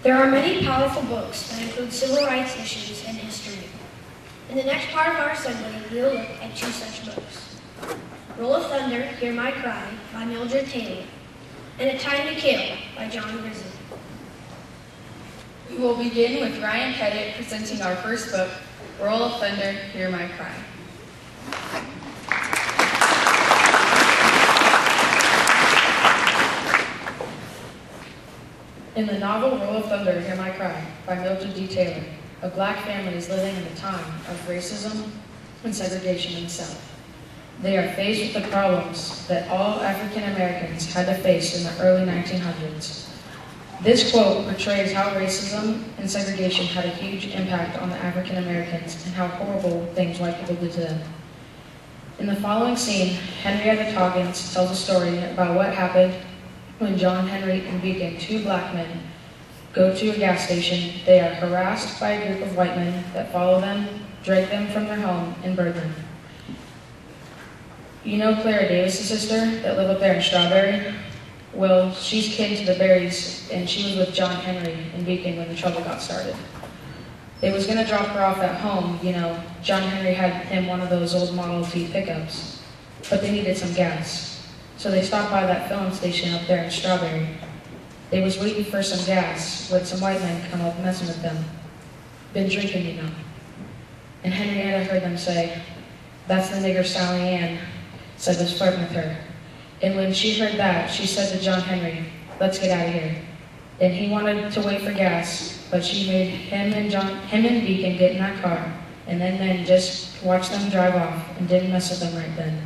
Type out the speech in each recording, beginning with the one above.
There are many powerful books that include civil rights issues and history. In the next part of our assembly, we will look at 2 such books. Roll of Thunder, Hear My Cry by Mildred Taylor, and A Time to Kill by John Grisham. We will begin with Ryan Pettit presenting our first book, Roll of Thunder, Hear My Cry. In the novel Roll of Thunder, Hear My Cry by Mildred D. Taylor, a black family is living in a time of racism and segregation in the South. They are faced with the problems that all African Americans had to face in the early 1900s. This quote portrays how racism and segregation had a huge impact on the African Americans and how horrible things white people did to them. In the following scene, Henrietta Toggins tells a story about what happened when John Henry and Beacon, 2 black men, go to a gas station. They are harassed by a group of white men that follow them, drag them from their home, and burn them. You know Clara Davis' sister that lived up there in Strawberry? Well, she's kin to the Berries, and she was with John Henry and Beacon when the trouble got started. They was going to drop her off at home. You know, John Henry had him one of those old Model T pickups, but they needed some gas. So they stopped by that filling station up there in Strawberry. They was waiting for some gas when some white men come up messing with them. Been drinking, you know. And Henrietta heard them say, "That's the nigger Sally Ann said was flirting with her." And when she heard that, she said to John Henry, "Let's get out of here." And he wanted to wait for gas, but she made him and Beacon get in that car, and then just watched them drive off and didn't mess with them right then.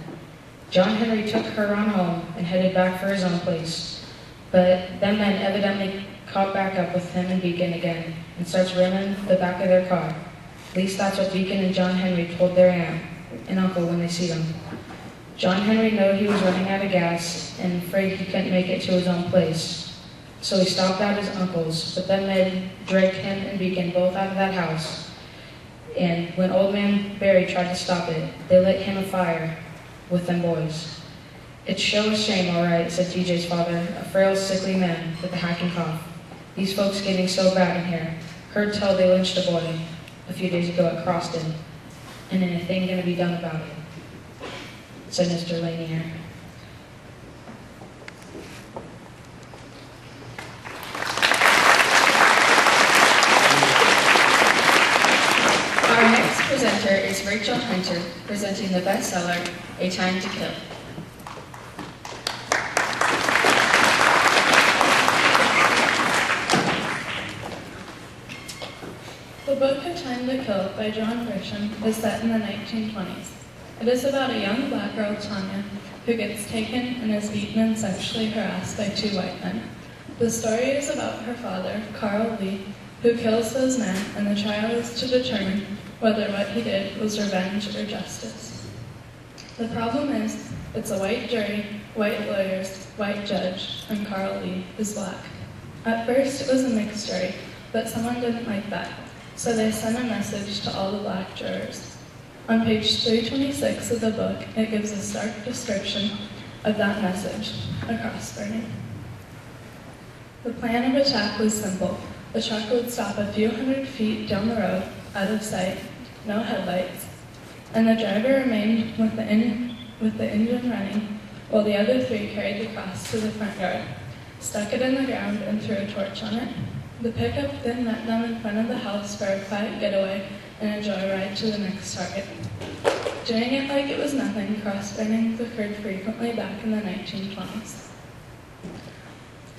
John Henry took her on home and headed back for his own place. But them men evidently caught back up with him and Beacon again and starts ramming the back of their car. At least that's what Beacon and John Henry told their aunt and uncle when they see them. John Henry knew he was running out of gas and afraid he couldn't make it to his own place. So he stopped at his uncle's, but them men dragged him and Beacon both out of that house. And when old man Barry tried to stop it, they lit him a fire with them boys. "It's sure a shame, all right," said TJ's father, a frail, sickly man with a hacking cough. "These folks getting so bad in here. Heard tell they lynched a boy a few days ago at Croston. And anything gonna be done about it," said Mr. Lanier. Our next presenter is Rachel Hunter, presenting the bestseller, A Time to Kill. The book A Time to Kill by John Grisham is set in the 1920s. It is about a young black girl, Tanya, who gets taken and is beaten and sexually harassed by 2 white men. The story is about her father, Carl Lee, who kills those men, and the trial is to determine whether what he did was revenge or justice. The problem is, it's a white jury, white lawyers, white judge, and Carl Lee is black. At first, it was a mixed jury, but someone didn't like that, so they sent a message to all the black jurors. On page 326 of the book, it gives a stark description of that message, a cross burning. The plan of attack was simple. The truck would stop a few hundred feet down the road, out of sight, no headlights, and the driver remained with the engine running, while the other 3 carried the cross to the front yard, stuck it in the ground, and threw a torch on it. The pickup then met them in front of the house for a quiet getaway and a joyride to the next target. Doing it like it was nothing, cross burnings occurred frequently back in the 1920s.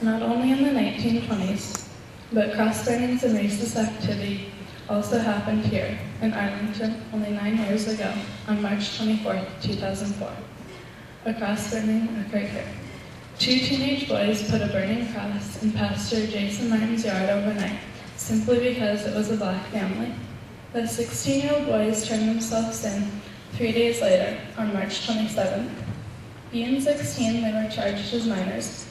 Not only in the 1920s, but cross burnings and racist activity also happened here in Arlington only 9 years ago on March 24, 2004. A cross burning occurred here. 2 teenage boys put a burning cross in Pastor Jason Martin's yard overnight, simply because it was a black family. The 16-year-old boys turned themselves in 3 days later, on March 27th. Being 16, they were charged as minors,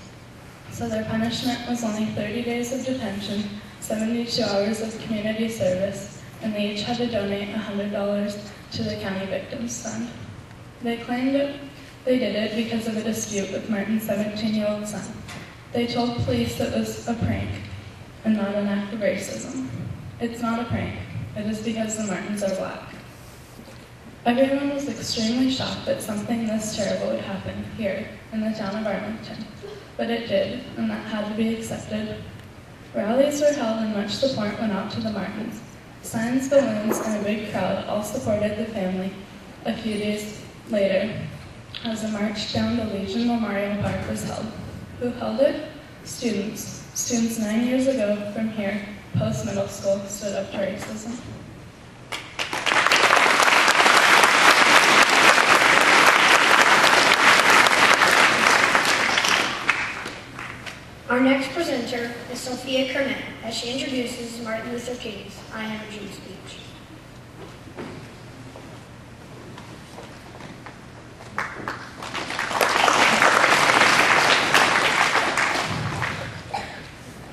so their punishment was only 30 days of detention, 72 hours of community service, and they each had to donate $100 to the County Victims Fund. They claimed they did it because of a dispute with Martin's 17-year-old son. They told police it was a prank, and not an act of racism. It's not a prank. It is because the Martins are black. Everyone was extremely shocked that something this terrible would happen here in the town of Arlington, but it did, and that had to be accepted. Rallies were held and much support went out to the Martins. Signs, balloons, and a big crowd all supported the family a few days later as a march down to Legion Memorial Park was held. Who held it? Students. Students 9 years ago from here, post-middle school, stood up to racism. Our next presenter is Sophia Kernet as she introduces Martin Luther King's I Have a Dream speech.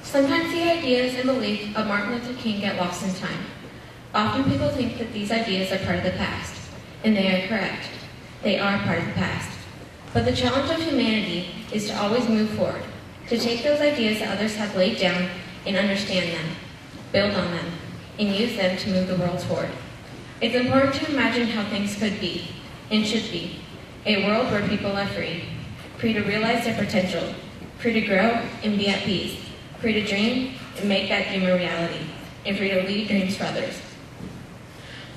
Sometimes the ideas and beliefs of Martin Luther King get lost in time. Often people think that these ideas are part of the past, and they are correct. They are part of the past. But the challenge of humanity is to always move forward, to take those ideas that others have laid down and understand them, build on them, and use them to move the world forward. It's important to imagine how things could be, and should be, a world where people are free to realize their potential, free to grow and be at peace, free to dream and make that dream a reality, and free to lead dreams for others.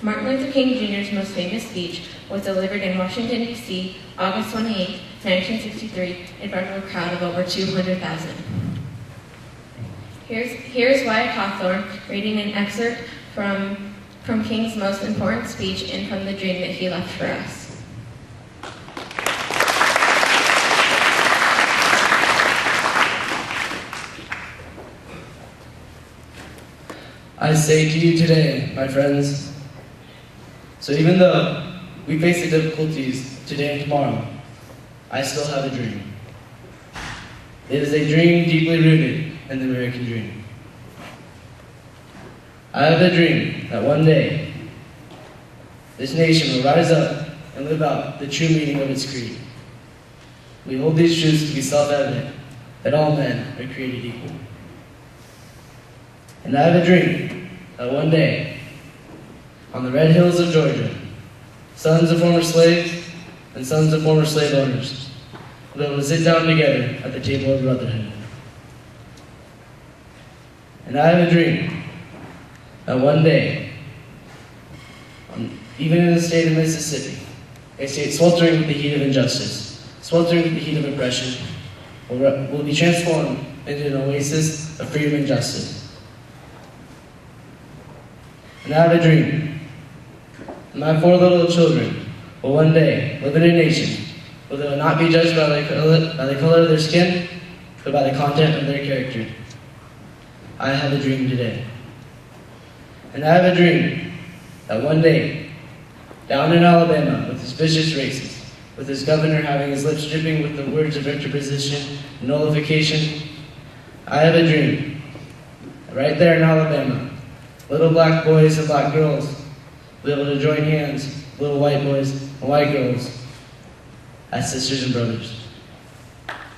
Martin Luther King Jr.'s most famous speech was delivered in Washington, D.C., August 28, 1963, in front of a crowd of over 200,000. Here's Wyatt Hawthorne reading an excerpt from King's most important speech and from the dream that he left for us. I say to you today, my friends, so even though we face the difficulties today and tomorrow, I still have a dream. It is a dream deeply rooted in the American dream. I have a dream that one day, this nation will rise up and live out the true meaning of its creed. We hold these truths to be self-evident, that all men are created equal. And I have a dream that one day, on the red hills of Georgia, sons of former slaves and sons of former slave owners will be able to sit down together at the table of brotherhood. And I have a dream that one day, even in the state of Mississippi, a state sweltering with the heat of injustice, sweltering with the heat of oppression, will be transformed into an oasis of freedom and justice. And I have a dream that my 4 little children will one day live in a nation where they will not be judged by the color of their skin, but by the content of their character. I have a dream today. And I have a dream that one day, down in Alabama, with his vicious racists, with his governor having his lips dripping with the words of interposition and nullification, I have a dream that right there in Alabama, little black boys and black girls will be able to join hands with little white boys and white girls as sisters and brothers.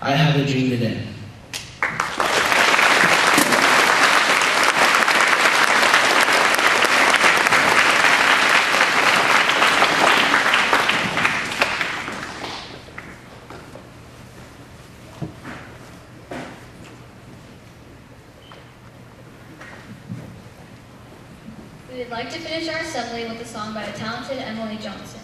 I have a dream today. We would like to finish our assembly with a song by the talented Emily Johnson.